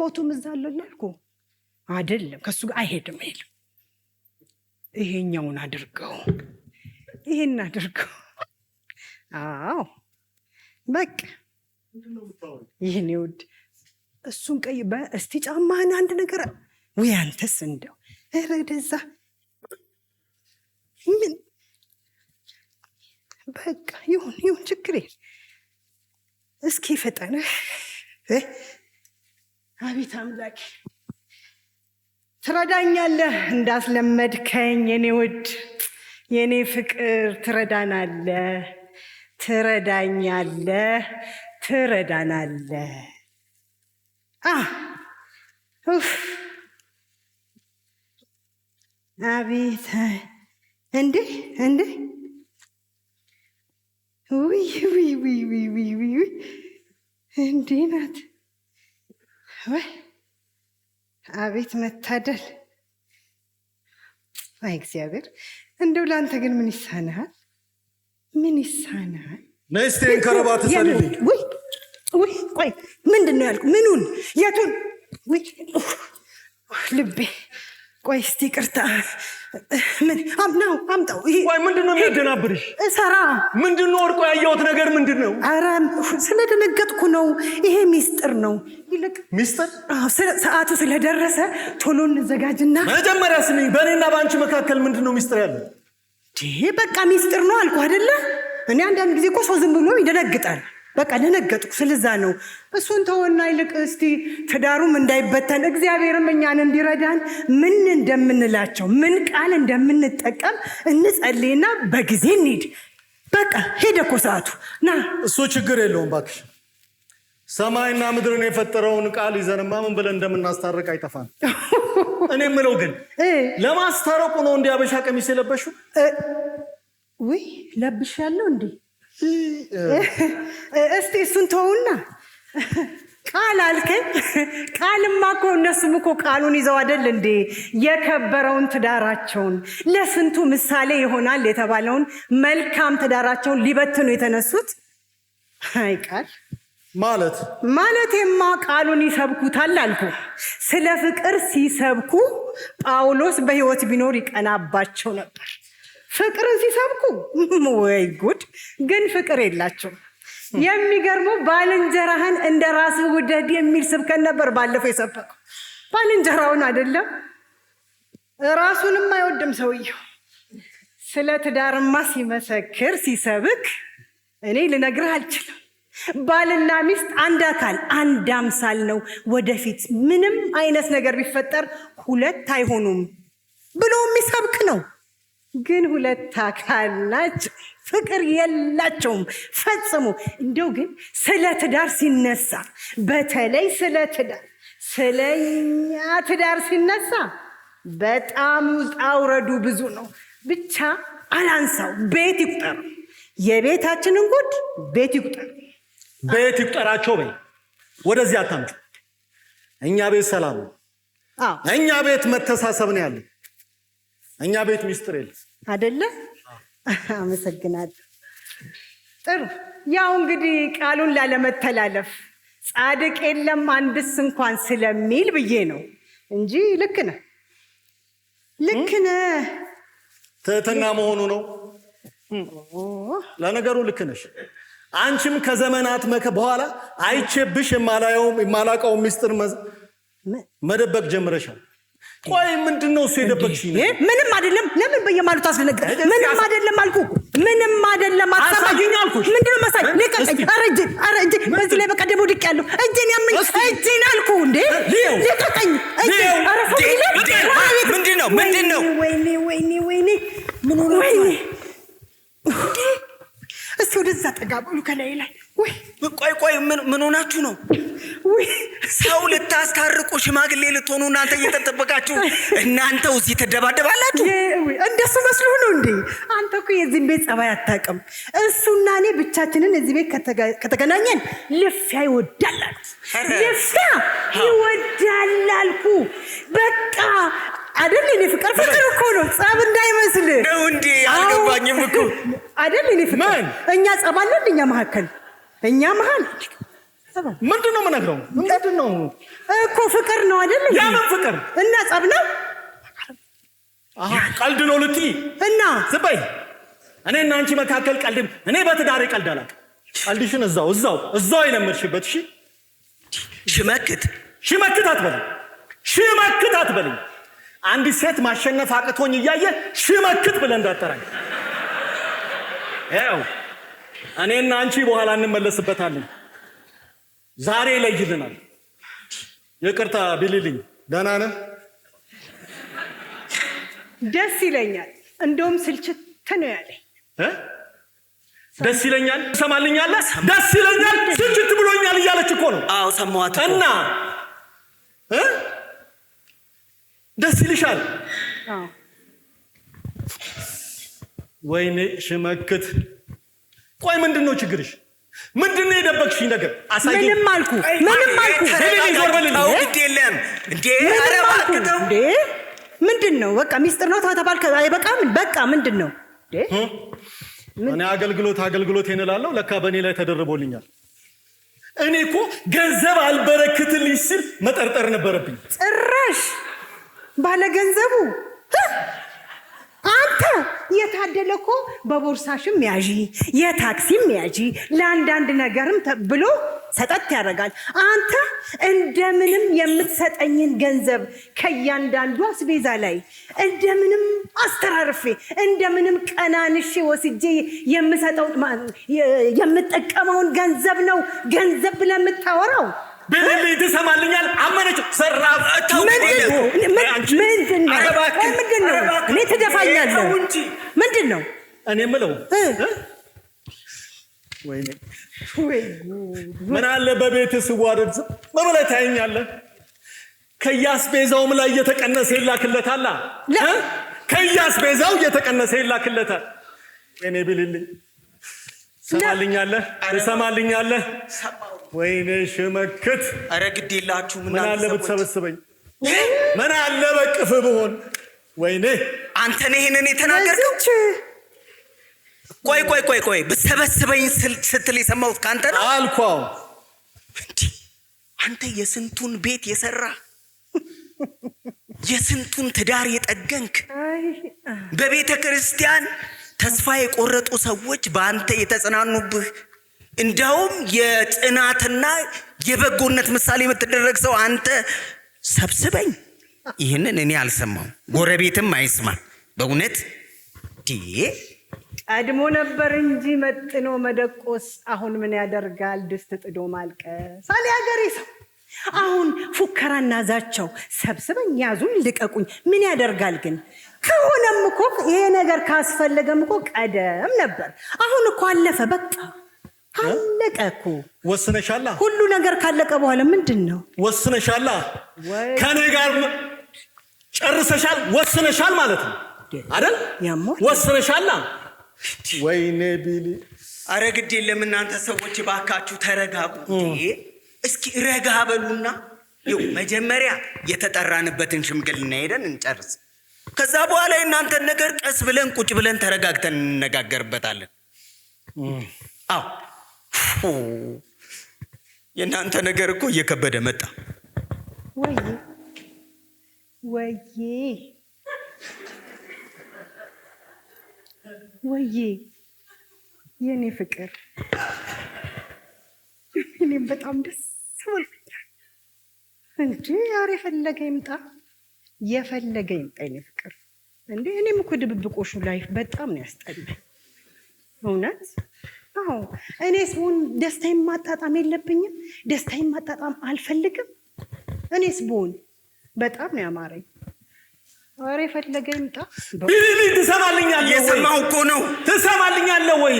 ፎቶም እዛ አለልኩ አይደለም ከሱ ጋር አይሄድም አይልም ይሄኛውን አድርገው ይሄን አድርገው አዎ በቃ ይሄን ይውድ እሱን ቀይ በእስቲ ጫማህን አንድ ነገር ወይ አንተስ እንደው እረደዛ ምን በቃ ይሁን ችግር እስኪ ፈጠነ አቤት አምላክ ትረዳኛለህ እንዳስለመድከኝ የኔ ውድ የኔ ፍቅር ትረዳናለህ አቤት እንዴ ውይ እንዴ ናት ወይ አቤት መታደል አይ እግዚአብሔር እንደው ለአንተ ግን ምን ይሳናል ነስቴን ከረባት ሰልልኝ ወይ ቆይ ምንድነው ያልኩ ምኑን የቱን ወይ ልቤ ቆይ እስቲ ቅርታ ምን አምጣው ወይ ምንድነው የሚያደናብርሽ እሰራ ምንድነው ወርቆ ያየሁት ነገር ምንድነው ኧረ ስለደነገጥኩ ነው ይሄ ሚስጥር ነው ይልቅ ሚስጥር ሰዓቱ ስለደረሰ ቶሎ እንዘጋጅና መጀመሪያ ስሚኝ በእኔና በአንቺ መካከል ምንድነው ሚስጥር ያለው በቃ ሚስጥር ነው አልኩ አይደለ እኔ አንዳንድ ጊዜ እኮ ሰው ዝም ብሎ ይደነግጣል በቃ ደነገጥኩ ስለዛ ነው እሱን ተወና ይልቅ እስቲ ትዳሩም እንዳይበተን እግዚአብሔርም እኛን እንዲረዳን ምን እንደምንላቸው ምን ቃል እንደምንጠቀም እንጸልይና በጊዜ እንሂድ በቃ ሄደ እኮ ሰዓቱ ና እሱ ችግር የለውም እባክሽ ሰማይና ምድርን የፈጠረውን ቃል ይዘንማ ምን ብለን እንደምናስታርቅ አይጠፋም እኔ የምለው ግን ለማስታረቁ ነው እንዲህ አበሻ ቀሚስ የለበሽው ወይ ለብሻለሁ እንዴ እስቲ እሱን ተውና ቃል አልከኝ ቃልማ እኮ እነሱም እኮ ቃሉን ይዘው አይደል እንዴ የከበረውን ትዳራቸውን ለስንቱ ምሳሌ ይሆናል የተባለውን መልካም ትዳራቸውን ሊበትኑ የተነሱት አይ ቃል ማለቴማ ቃሉን ይሰብኩታል አልኩ ስለ ፍቅር ሲሰብኩ ጳውሎስ በሕይወት ቢኖር ይቀናባቸው ነበር ፍቅርን ሲሰብኩ ወይ ጉድ ግን ፍቅር የላቸው የሚገርመው ባልንጀራህን እንደ ራስህ ውደድ የሚል ስብከት ነበር ባለፈው የሰበከው ባልንጀራውን አይደለም ራሱንም አይወድም ሰውየው ስለ ትዳርማ ሲመሰክር ሲሰብክ እኔ ልነግርህ አልችልም ባልና ሚስት አንድ አካል አንድ አምሳል ነው ወደፊት ምንም አይነት ነገር ቢፈጠር ሁለት አይሆኑም ብሎ የሚሰብክ ነው ግን ሁለት አካል ናቸው ፍቅር የላቸውም ፈጽሞ እንደው ግን ስለ ትዳር ሲነሳ በተለይ ስለኛ ትዳር ሲነሳ በጣም አውረዱ ብዙ ነው ብቻ አላንሳው ቤት ይቁጠር የቤታችንን ጉድ ቤት ይቁጠራቸው በይ ወደዚህ አታምጩ እኛ ቤት ሰላም ነው እኛ ቤት መተሳሰብ ነው ያለው እኛ ቤት ሚስጥር የለም አይደለ አመሰግናለሁ ጥሩ ያው እንግዲህ ቃሉን ላለመተላለፍ ጻድቅ የለም አንድስ እንኳን ስለሚል ብዬ ነው እንጂ ልክ ነህ ትህትና መሆኑ ነው ለነገሩ ልክ ነሽ አንቺም ከዘመናት በኋላ አይቼብሽ የማላቀው ሚስጥር መደበቅ ጀምረሻል ቆይ ምንድነው እሱ የደበቅሽኝ ምንም አይደለም ለምን በየማሉት አስደነገጥ ምንም አይደለም አልኩ ምንም አይደለም አሳየኝ አልኩሽ ምንድነው መሳይ ለቀቀኝ አረጅ በዚህ ላይ በቀደም ወድቅ ያለው እጄን ያመኝ እጄን አልኩ እንዴ ለቀቀኝ ምንድነው ወይኔ ምን ሆነ እስቲ ወደዛ ጠጋ ብሉ ከላይ ላይ ቆይ ምን ሆናችሁ ነው ሰው ልታስታርቁ ሽማግሌ ልትሆኑ እናንተ እየተጠበቃችሁ እናንተው እዚህ ትደባደባላችሁ እንደሱ መስሎ ነው እንዴ አንተ እኮ የዚህን ቤት ጸባይ አታውቅም እሱና እኔ ብቻችንን እዚህ ቤት ከተገናኘን ልፊያ ይወዳል አልኩ በቃ አይደል እኔ ፍቅር እኮ ነው ጸብ እንዳይመስል ነው እንዴ አልገባኝም እኮ አይደል እኔ ፍቅር እኛ ጸብ አለ እንደኛ መካከል እኛ መሃል ምንድን ነው የምነግረው? ምንድን ነው እኮ ፍቅር ነው አይደል? ያምን ፍቅር እና ጸብ ነው። ቀልድ ነው ልትይ እና ዝም በይ። እኔና አንቺ መካከል ቀልድ እኔ በትዳሬ ቀልድ አላውቅም። ቀልድሽን እዛው የለመድሽበት። እሺ ሽመክት አትበልኝ። አንዲት ሴት ማሸነፍ አቅቶኝ እያየ ሽመክት ብለህ እንዳጠራኝ። ያው እኔና አንቺ በኋላ እንመለስበታለን። ዛሬ ይለይልናል። ይቅርታ ቢልልኝ። ደህና ነህ? ደስ ይለኛል። እንደውም ስልችት ነው ያለኝ። ደስ ይለኛል ትሰማልኛለህ? ደስ ይለኛል ስልችት ብሎኛል እያለች እኮ ነው። አዎ ሰማኋት እኮ። እና ደስ ይልሻል? አዎ። ወይኔ ሽመክት፣ ቆይ ምንድን ነው ችግርሽ? ምንድን ነው የደበቅሽኝ ነገር? አሳይ። ምንም አልኩ። ግድ የለም እንዴ! ኧረ እባክህ ተው እንዴ! ምንድን ነው? በቃ ሚስጥር ነው ተባልከ አይበቃም? በቃ ምንድን ነው? እኔ አገልግሎት እላለሁ፣ ለካ በእኔ ላይ ተደርቦልኛል። እኔ እኮ ገንዘብ አልበረክትልሽ ስል መጠርጠር ነበረብኝ። ጭራሽ ባለ ገንዘቡ አንተ የታደለ እኮ በቦርሳሽም ያዢ የታክሲም ያዢ ለአንዳንድ ነገርም ብሎ ሰጠት ያደርጋል። አንተ እንደምንም የምትሰጠኝን ገንዘብ ከእያንዳንዱ አስቤዛ ላይ እንደምንም አስተራርፌ እንደምንም ቀናንሼ ወስጄ የምሰጠው የምጠቀመውን ገንዘብ ነው ገንዘብ ብለህ የምታወራው። ብልልኝ ትሰማልኛል? አመነችው። ሰራፍ ምንድን ነው? እኔ ትደፋኛለህ? ምንድን ነው? እኔ የምለው ወይኔ ምን አለ በቤት ስዋረድ በመላይ ታየኛለህ። ከያስቤዛውም ላይ እየተቀነሰ ይላክለታል። ከያስቤዛው እየተቀነሰ ይላክለታል። እኔ ብልልኝ ትሰማልኛለህ? ወይኔ ሽመክት፣ ኧረ ግድ የላችሁ። ምን አለ ብትሰበስበኝ፣ ምን አለ በቅፍ ብሆን። ወይኔ አንተ ነህ ይሄንን የተናገርከው? ቆይ ብትሰበስበኝ ስትል የሰማሁት ከአንተ ነው አልኳው። አንተ የስንቱን ቤት የሰራ የስንቱን ትዳር የጠገንክ በቤተ ክርስቲያን ተስፋ የቆረጡ ሰዎች በአንተ የተጽናኑብህ፣ እንዳውም የጽናትና የበጎነት ምሳሌ የምትደረግ ሰው አንተ ሰብስበኝ። ይህንን እኔ አልሰማው፣ ጎረቤትም አይስማ። በእውነት ቀድሞ ነበር እንጂ መጥኖ መደቆስ አሁን ምን ያደርጋል ድስት ጥዶ ማልቀስ አለ ያገሬ ሰው። አሁን ፉከራና ዛቻው ሰብስበኝ ያዙኝ ልቀቁኝ ምን ያደርጋል ግን? ከሆነም እኮ ይሄ ነገር ካስፈለገም እኮ ቀደም ነበር። አሁን እኮ አለፈ፣ በቃ አለቀ እኮ። ወስነሻላ? ሁሉ ነገር ካለቀ በኋላ ምንድን ነው? ወስነሻላ? ከኔ ጋር ጨርሰሻል? ወስነሻል ማለት ነው አይደል? ወስነሻላ? ወይኔ ቢሊ፣ አረ ግድ የለም እናንተ ሰዎች ባካችሁ ተረጋጉ። እስኪ ረጋ በሉና መጀመሪያ የተጠራንበትን ሽምግልና ሄደን እንጨርስ። ከዛ በኋላ የእናንተን ነገር ቀስ ብለን ቁጭ ብለን ተረጋግተን እንነጋገርበታለን። አዎ የእናንተ ነገር እኮ እየከበደ መጣ። ወይዬ የኔ ፍቅር፣ እኔም በጣም ደስ ብሎኛል። እንዴ ኧረ የፈለገ ይምጣ የኔ ፍቅር። እንዴ እኔም እኮ ድብብቆሹ ላይፍ በጣም ነው ያስጠላኝ እውነት። አዎ እኔስ ብሆን ደስታዬን ማጣጣም የለብኝም? ደስታዬን ማጣጣም አልፈልግም? እኔስ ብሆን በጣም ነው ያማረኝ። ኧረ የፈለገ ይምጣ። ቢሊ ትሰማልኛለህ? የሰማሁ እኮ ነው። ትሰማልኛለህ ወይ?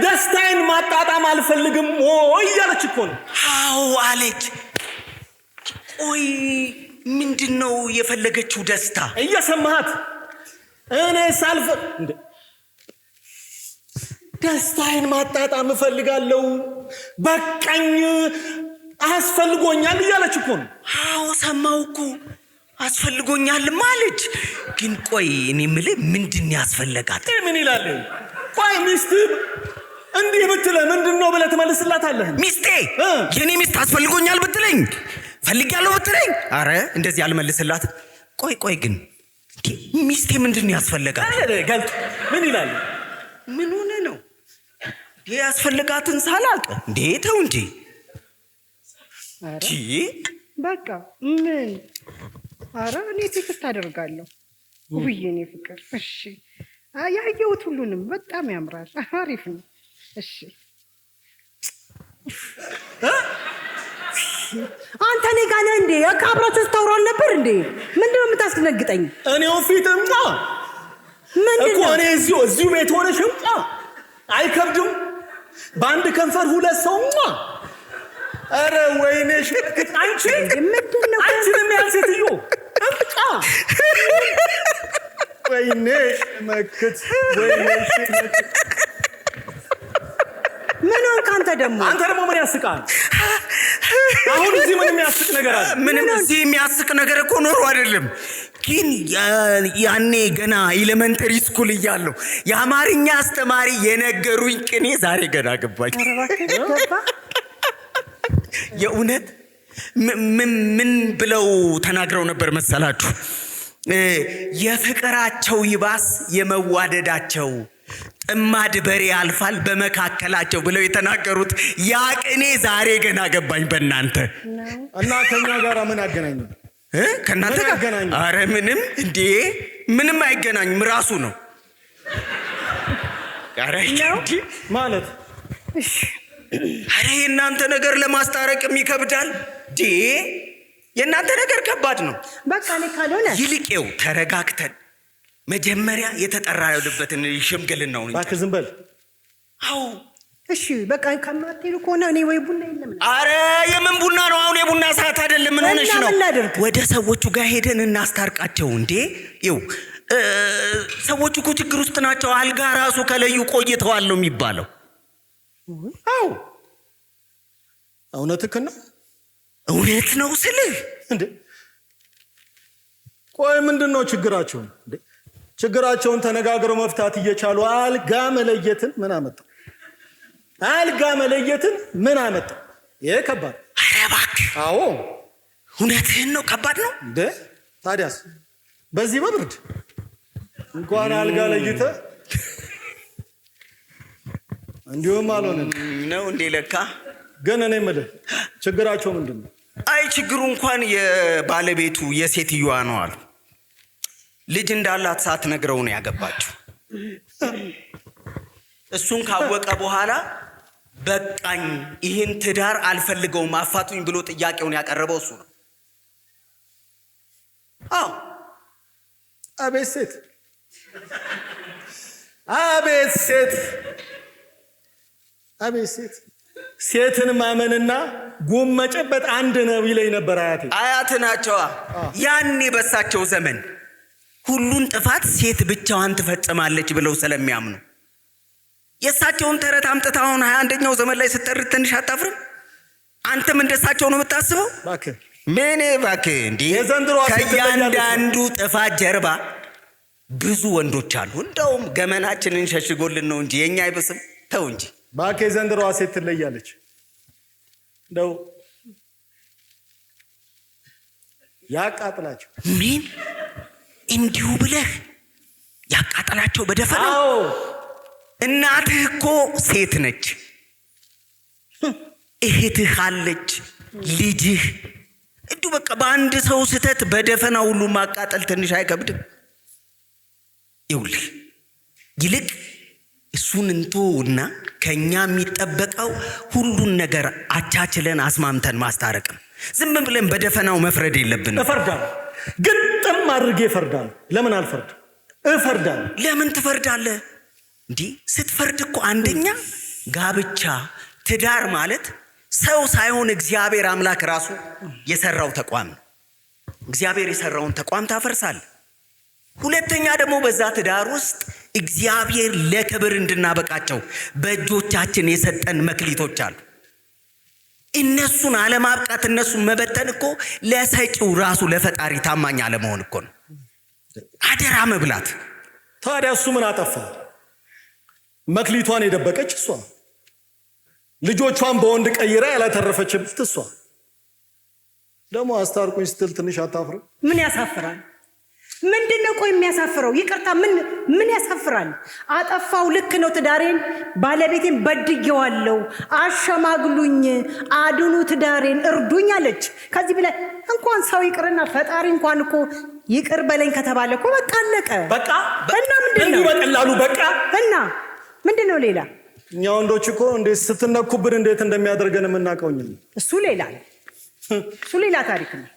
ደስታዬን ማጣጣም አልፈልግም ወይ እያለች እኮ ነው። አዎ አለች። ቆይ ምንድን ነው የፈለገችው ደስታ? እየሰማሃት? እኔ ሳልፈ ደስታዬን ማጣጣም እፈልጋለሁ፣ በቃኝ፣ አስፈልጎኛል እያለች እኮ ነው። አዎ ሰማሁ እኮ አስፈልጎኛል ማለች። ግን ቆይ እኔ የምልህ ምንድን ያስፈለጋት? ምን ይላል? ቆይ ሚስት እንዲህ ብትለህ ምንድን ነው ብለህ ትመልስላታለህ? ሚስቴ የኔ ሚስት አስፈልጎኛል ብትለኝ ፈልጊያለሁ ብትለኝ አረ እንደዚህ አልመልስላት። ቆይ ግን ሚስቴ ምንድን ነው ያስፈልጋት? ገልጥ ምን ይላል? ምን ሆነ ነው ያስፈልጋትን ሳላውቅ እንዴ? ተው እንጂ በቃ ምን አረ እኔ ቴክስት አደርጋለሁ። ውይ የኔ ፍቅር እሺ ያየሁት ሁሉንም በጣም ያምራል፣ አሪፍ ነው። እሺ አንተ እኔ ጋር ነህ እንዴ? አብራችሁ ስታወራል ነበር እንዴ? ምንድነው የምታስደነግጠኝ? እኔው ፊትማ እኮ እኔ እዚሁ ቤት ሆነሽማ አይከብድም? በአንድ ከንፈር ሁለት ሰውማ። አረ ወይኔሽ አንቺ ምንድነው አንቺንም ያልሴትዮ እንቃ ወይኔሽ መክት ወይኔሽ ምን ሆንክ አንተ ደግሞ? አንተ ደግሞ ምን ያስቃል? አሁን እዚህ ምን የሚያስቅ ነገር አለ? ምንም እዚህ የሚያስቅ ነገር እኮ ኖሮ አይደለም። ግን ያኔ ገና ኤሌመንተሪ ስኩል እያለሁ የአማርኛ አስተማሪ የነገሩኝ ቅኔ ዛሬ ገና ገባኝ። የእውነት ምን ብለው ተናግረው ነበር መሰላችሁ? የፍቅራቸው ይባስ የመዋደዳቸው ጥማድ በሬ ያልፋል በመካከላቸው ብለው የተናገሩት ያ ቅኔ ዛሬ ገና ገባኝ በእናንተ። እና ከኛ ጋር ምን አገናኘው? ከእናንተ ጋር አረ ምንም እንዴ ምንም አይገናኝም። ራሱ ነው አረ ማለት አረ የእናንተ ነገር ለማስታረቅም ይከብዳል። የእናንተ ነገር ከባድ ነው። በቃ እኔ ካልሆነ ይልቄው ተረጋግተን መጀመሪያ የተጠራንበትን ሽምግልናው ነው። እባክህ ዝም በል። አዎ እሺ በቃ ከማትሄዱ ከሆነ እኔ ወይ ቡና የለም። አረ የምን ቡና ነው? አሁን የቡና ሰዓት አይደለም። ምን ሆነሽ ነው? ወደ ሰዎቹ ጋር ሄደን እናስታርቃቸው። እንዴ ይው ሰዎቹ እኮ ችግር ውስጥ ናቸው። አልጋ ራሱ ከለዩ ቆይተዋል ነው የሚባለው። አዎ እውነትህ ነው። እውነት ነው ስልህ እንዴ ቆይ ምንድን ነው ችግራቸው? እንዴ ችግራቸውን ተነጋግረው መፍታት እየቻሉ አልጋ መለየትን ምን አመጣው? አልጋ መለየትን ምን አመጣው? ይሄ ከባድ። ኧረ እባክህ። አዎ እውነትህን ነው። ከባድ ነው እንዴ ታዲያስ በዚህ በብርድ እንኳን አልጋ ለይተህ እንዲሁም አልሆነም ነው እንዴ? ለካ ግን እኔ የምልህ ችግራቸው ምንድን ነው? አይ ችግሩ እንኳን የባለቤቱ የሴትዮዋ ነው አሉ። ልጅ እንዳላት ሳትነግረው ነው ያገባችው። እሱን ካወቀ በኋላ በቃኝ ይህን ትዳር አልፈልገውም አፋቱኝ ብሎ ጥያቄውን ያቀረበው እሱ ነው። አዎ አቤት ሴት አቤት ሴት አቤት ሴት። ሴትን ማመንና ጉም መጨበጥ አንድ ነው ይለኝ ነበር አያቴ። አያት ናቸዋ። ያኔ በሳቸው ዘመን ሁሉን ጥፋት ሴት ብቻዋን ትፈጽማለች ብለው ስለሚያምኑ የእሳቸውን ተረት አምጥተህ አሁን 21ኛው ዘመን ላይ ስትተርት ትንሽ አታፍርም? አንተም እንደሳቸው ነው የምታስበው? እባክህ ምን እባክህ እንዴ! ከእያንዳንዱ ጥፋት ጀርባ ብዙ ወንዶች አሉ። እንደውም ገመናችንን ሸሽጎልን ነው እንጂ የኛ አይብስም። ተው እንጂ እባክህ። የዘንድሮዋ ሴት ትለያለች። እንደው ያቃጥላቸው። ምን እንዲሁ ብለህ ያቃጥላቸው በደፈናው? እናትህ እኮ ሴት ነች፣ እህትህ አለች፣ ልጅህ። እንዲሁ በቃ በአንድ ሰው ስተት በደፈና ሁሉ ማቃጠል ትንሽ አይከብድም? ይውልህ ይልቅ እሱን እንቶና ከኛ የሚጠበቀው ሁሉን ነገር አቻችለን አስማምተን ማስታረቅም። ዝም ብለን በደፈናው መፍረድ የለብንም። እፈርዳለሁ፣ ግጥም አድርጌ እፈርዳለሁ። ለምን አልፈርድም? እፈርዳለሁ። ለምን ትፈርዳለህ? እንዲህ ስትፈርድ እኮ አንደኛ ጋብቻ ትዳር ማለት ሰው ሳይሆን እግዚአብሔር አምላክ ራሱ የሰራው ተቋም ነው። እግዚአብሔር የሰራውን ተቋም ታፈርሳለህ። ሁለተኛ ደግሞ በዛ ትዳር ውስጥ እግዚአብሔር ለክብር እንድናበቃቸው በእጆቻችን የሰጠን መክሊቶች አሉ። እነሱን አለማብቃት፣ እነሱን መበተን እኮ ለሰጪው ራሱ ለፈጣሪ ታማኝ አለመሆን እኮ ነው። አደራ መብላት። ታዲያ እሱ ምን አጠፋ? መክሊቷን የደበቀች እሷ። ልጆቿን በወንድ ቀይራ ያላተረፈችበት እሷ ደግሞ አስታርቁኝ ስትል ትንሽ አታፍርም? ምን ያሳፍራል? ምንድነው ቆይ የሚያሳፍረው? ይቅርታ ምን ያሳፍራል? አጠፋው፣ ልክ ነው፣ ትዳሬን ባለቤቴን በድጌዋለሁ፣ አሸማግሉኝ፣ አድኑ፣ ትዳሬን እርዱኝ አለች። ከዚህ ብለ እንኳን ሰው ይቅርና ፈጣሪ እንኳን እኮ ይቅር በለኝ ከተባለ እኮ በቃ አለቀ። በቃ እና ምንድነው በቀላሉ በቃ እና ምንድነው ሌላ? እኛ ወንዶች እኮ እንዴት ስትነኩብን እንዴት እንደሚያደርገን የምናውቀውኝ። እሱ ሌላ ታሪክ ነው።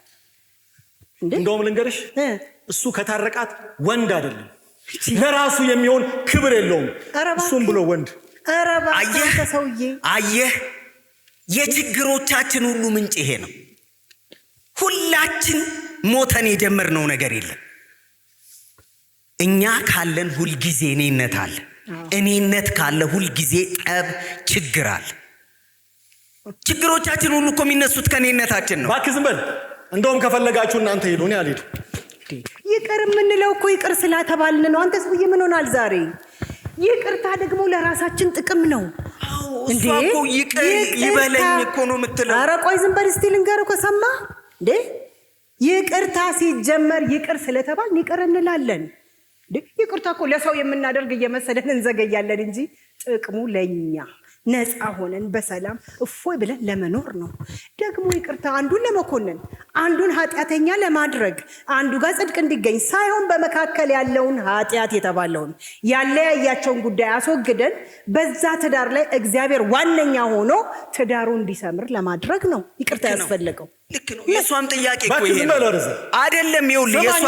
እንደውም ልንገርሽ እሱ ከታረቃት ወንድ አይደለም፣ ለራሱ የሚሆን ክብር የለውም። እሱም ብሎ ወንድ። አየህ፣ የችግሮቻችን ሁሉ ምንጭ ይሄ ነው። ሁላችን ሞተን የጀመርነው ነገር የለም። እኛ ካለን ሁልጊዜ እኔነት አለ። እኔነት ካለ ሁልጊዜ ጠብ፣ ችግር አለ። ችግሮቻችን ሁሉ እኮ የሚነሱት ከእኔነታችን ነው። እባክህ ዝም በል። እንደውም ከፈለጋችሁ እናንተ ሄዱ፣ እኔ አልሄድም። ይቅር የምንለው እኮ ይቅር ስላተባልን ነው። አንተ ሰውዬ ምን ሆናል ዛሬ? ይቅርታ ደግሞ ለራሳችን ጥቅም ነው። እሷ እኮ ይቅር ይበለኝ እኮ ነው የምትለው። ኧረ ቆይ ዝም በል እስቲ ልንገርህ እኮ ሰማህ እንዴ? ይቅርታ ሲጀመር ይቅር ስለተባልን ይቅር እንላለን። ይቅርታ እኮ ለሰው የምናደርግ እየመሰለን እንዘገያለን እንጂ ጥቅሙ ለኛ ነፃ ሆነን በሰላም እፎይ ብለን ለመኖር ነው። ደግሞ ይቅርታ አንዱን ለመኮነን፣ አንዱን ኃጢአተኛ ለማድረግ፣ አንዱ ጋር ጽድቅ እንዲገኝ ሳይሆን በመካከል ያለውን ኃጢአት የተባለውን ያለያያቸውን ጉዳይ አስወግደን በዛ ትዳር ላይ እግዚአብሔር ዋነኛ ሆኖ ትዳሩ እንዲሰምር ለማድረግ ነው ይቅርታ ያስፈልገው። ልክ ነው። የሷም ጥያቄ እኮ ይሄ ነው አይደለም? ይኸውልህ የሷ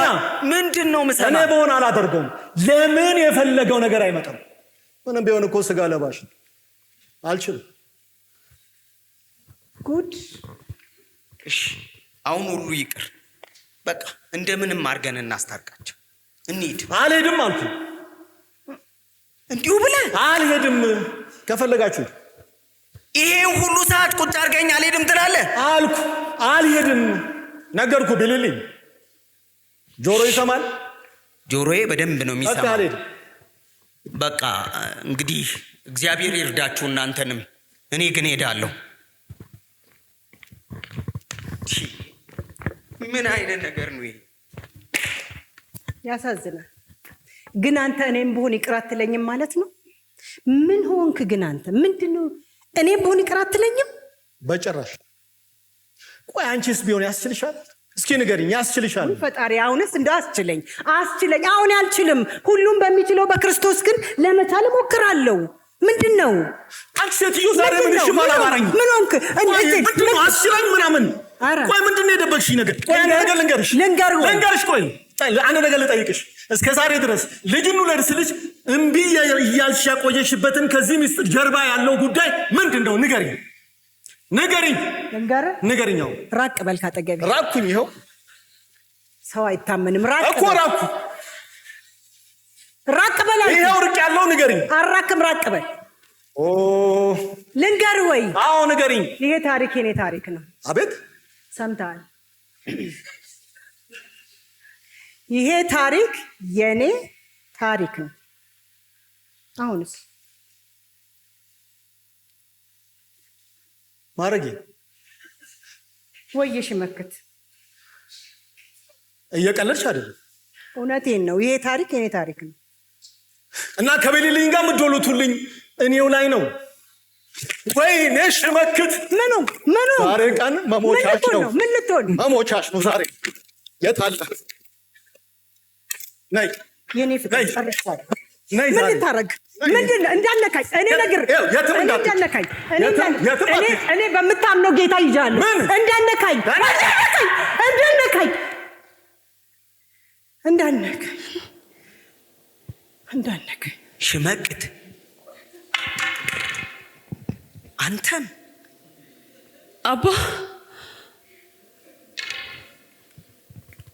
ምንድን ነው ምሰማ እኔ በሆነ አላደርገውም። ለምን የፈለገው ነገር አይመጣም? ምንም ቢሆን እኮ ስጋ ለባሽ ነው። አልችልም። ጉድ። እሺ አሁን ሁሉ ይቅር፣ በቃ እንደምንም አድርገን እናስታርቃቸው፣ እንሂድ። አልሄድም አልኩ። እንዲሁ ብለህ አልሄድም። ከፈለጋችሁ ይሄ ሁሉ ሰዓት ቁጭ አድርገኝ አልሄድም ትላለህ አልኩ። አልሄድም ነገርኩ። ቢልልኝ ጆሮ ይሰማል። ጆሮዬ በደንብ ነው የሚሰማው። በቃ አልሄድም። በቃ እንግዲህ እግዚአብሔር ይርዳችሁ እናንተንም። እኔ ግን ሄዳለሁ። ምን አይነት ነገር ነው ይሄ? ያሳዝናል። ግን አንተ እኔም ብሆን ይቅር አትለኝም ማለት ነው? ምን ሆንክ ግን አንተ? ምንድነው እኔም ብሆን ይቅር አትለኝም? በጭራሽ። ቆይ አንቺስ ቢሆን ያስችልሻል? እስኪ ንገሪኝ፣ ያስችልሻል? ፈጣሪ አሁንስ እንደው አስችለኝ። አሁን አልችልም። ሁሉም በሚችለው በክርስቶስ ግን ለመቻል እሞክራለሁ። ምንድነው አንቺ ሴትዮ ዛሬ ምንሽ ማላባራኝ? ምን ሆንክ? ምንድነው አስችለኝ ምናምን? ቆይ ምንድነው የደበቅሽኝ ነገር? ቆይ አንድ ነገር ልንገርሽ። ቆይ አንድ ነገር ልጠይቅሽ። እስከ ዛሬ ድረስ ልጅኑ ለርስልሽ እምቢ እያልሽ ያቆየሽበትን ከዚህ ምስጢር ጀርባ ያለው ጉዳይ ምንድነው? ንገሪኝ። ንገሪኝ። ራቅ በል ካጠገቤ። ራቅኩኝ። ይኸው ሰው አይታመንም። ራቅ እኮ ራቅኩ። ራቅ በል። ይኸው ርቅ ያለው ንገሪኝ። አራክም። ራቅ በል። ልንገር ወይ? አዎ ንገሪኝ። ይሄ ታሪክ የኔ ታሪክ ነው። አቤት። ሰምተሃል? ይሄ ታሪክ የኔ ታሪክ ነው። አሁንስ ማረጌ ወይሽ መክት እየቀለድሽ አይደለም? እውነቴን ነው። ይሄ ታሪክ የኔ ታሪክ ነው እና ከቤሊልኝ ጋር የምትዶሉትልኝ እኔው ላይ ነው ወይ? ነሽ መክት ምኑ ዛሬ ቀን መሞቻሽ ነው። ምን ልትሆን? መሞቻሽ ነው ዛሬ። የት አለ? ነይ የኔ ፍቅር ጨርሻለሁ። ነይ ምን ልታረግ? ምንድነው? እንዳነካኝ እኔ ነገር እንዳነካኝ እኔ በምታምነው ጌታ ይዣለሁ። እንዳነካኝ ሽመቅት አንተም አባ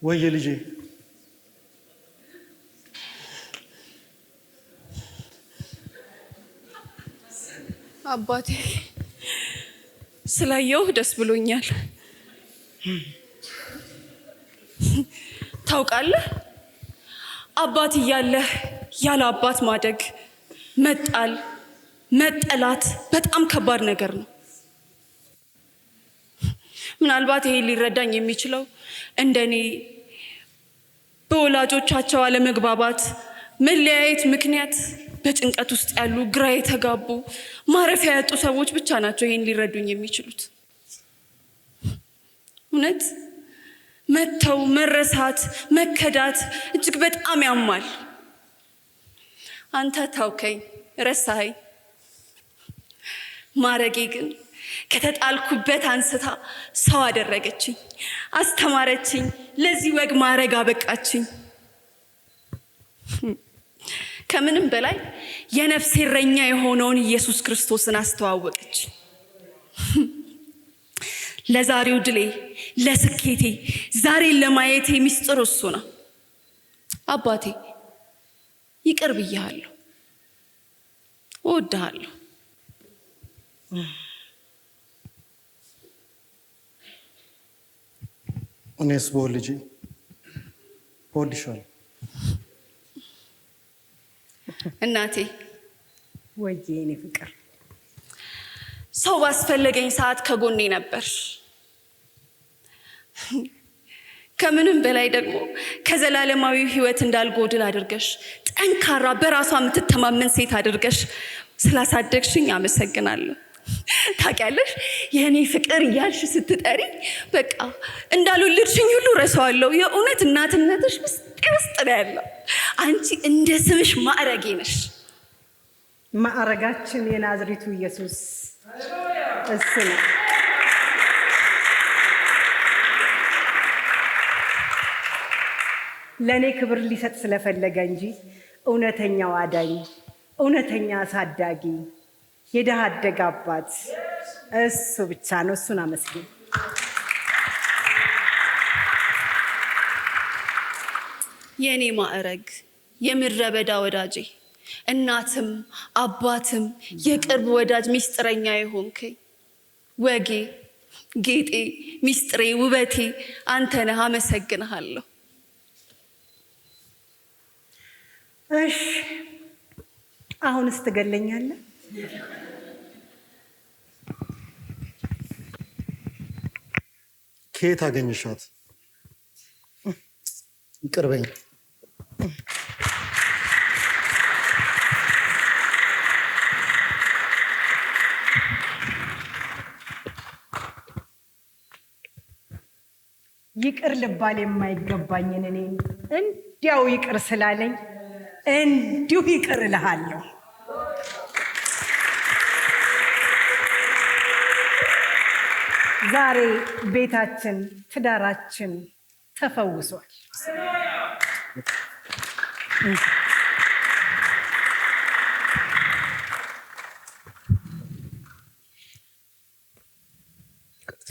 ወይ ልጄ አባቴ ስላየው ደስ ብሎኛል። ታውቃለህ አባት እያለህ ያለ አባት ማደግ፣ መጣል፣ መጠላት በጣም ከባድ ነገር ነው። ምናልባት ይሄ ሊረዳኝ የሚችለው እንደኔ በወላጆቻቸው አለመግባባት፣ መለያየት ምክንያት በጭንቀት ውስጥ ያሉ ግራ የተጋቡ ማረፊያ ያጡ ሰዎች ብቻ ናቸው ይሄን ሊረዱኝ የሚችሉት። እውነት መተው መረሳት፣ መከዳት እጅግ በጣም ያማል። አንተ ተውከኝ፣ ረሳኸኝ። ማረጌ ግን ከተጣልኩበት አንስታ ሰው አደረገችኝ፣ አስተማረችኝ፣ ለዚህ ወግ ማረግ አበቃችኝ። ከምንም በላይ የነፍሴ እረኛ የሆነውን ኢየሱስ ክርስቶስን አስተዋወቀች። ለዛሬው ድሌ፣ ለስኬቴ፣ ዛሬን ለማየቴ ሚስጥር እሱ ነው። አባቴ ይቅር ብያለሁ፣ እወድሃለሁ። እኔስ በሆን ልጄ እወድሻለሁ። እናቴ ወይዬ የኔ ፍቅር፣ ሰው ባስፈለገኝ ሰዓት ከጎኔ ነበር። ከምንም በላይ ደግሞ ከዘላለማዊ ሕይወት እንዳልጎድል አድርገሽ ጠንካራ በራሷ የምትተማመን ሴት አድርገሽ ስላሳደግሽኝ አመሰግናለሁ። ታውቂያለሽ የእኔ ፍቅር እያልሽ ስትጠሪ በቃ እንዳልወለድሽኝ ሁሉ ረሳዋለሁ። የእውነት እናትነትሽ ውስጥ ነው ያለው። አንቺ እንደ ስምሽ ማዕረጌ ነሽ። ማዕረጋችን የናዝሬቱ ኢየሱስ እሱ ነው። ለእኔ ክብር ሊሰጥ ስለፈለገ እንጂ እውነተኛው አዳኝ፣ እውነተኛ አሳዳጊ፣ የድሃ አደግ አባት እሱ ብቻ ነው። እሱን አመስግን። የእኔ ማዕረግ፣ የምድረ በዳ ወዳጄ፣ እናትም አባትም የቅርብ ወዳጅ ሚስጥረኛ የሆንከኝ ወጌ፣ ጌጤ፣ ሚስጥሬ፣ ውበቴ አንተ ነህ። አመሰግንሃለሁ። እሺ አሁንስ ትገለኛለህ? ከየት አገኘሻት? ይቅር በይኝ። ይቅር ልባል የማይገባኝን እኔ እንዲያው ይቅር ስላለኝ እንዲሁ ይቅር እልሃለሁ። ዛሬ ቤታችን፣ ትዳራችን ተፈውሷል።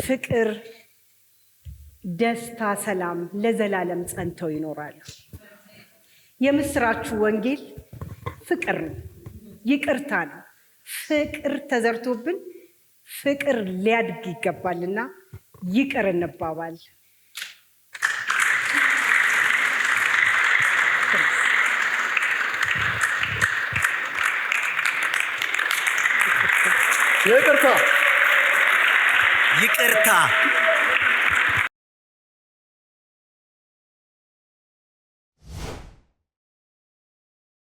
ፍቅር፣ ደስታ፣ ሰላም ለዘላለም ጸንተው ይኖራሉ። የምስራቹ ወንጌል ፍቅር ነው፣ ይቅርታ ነው። ፍቅር ተዘርቶብን ፍቅር ሊያድግ ይገባልና ይቅር እንባባል። ይቅርታ ይቅርታ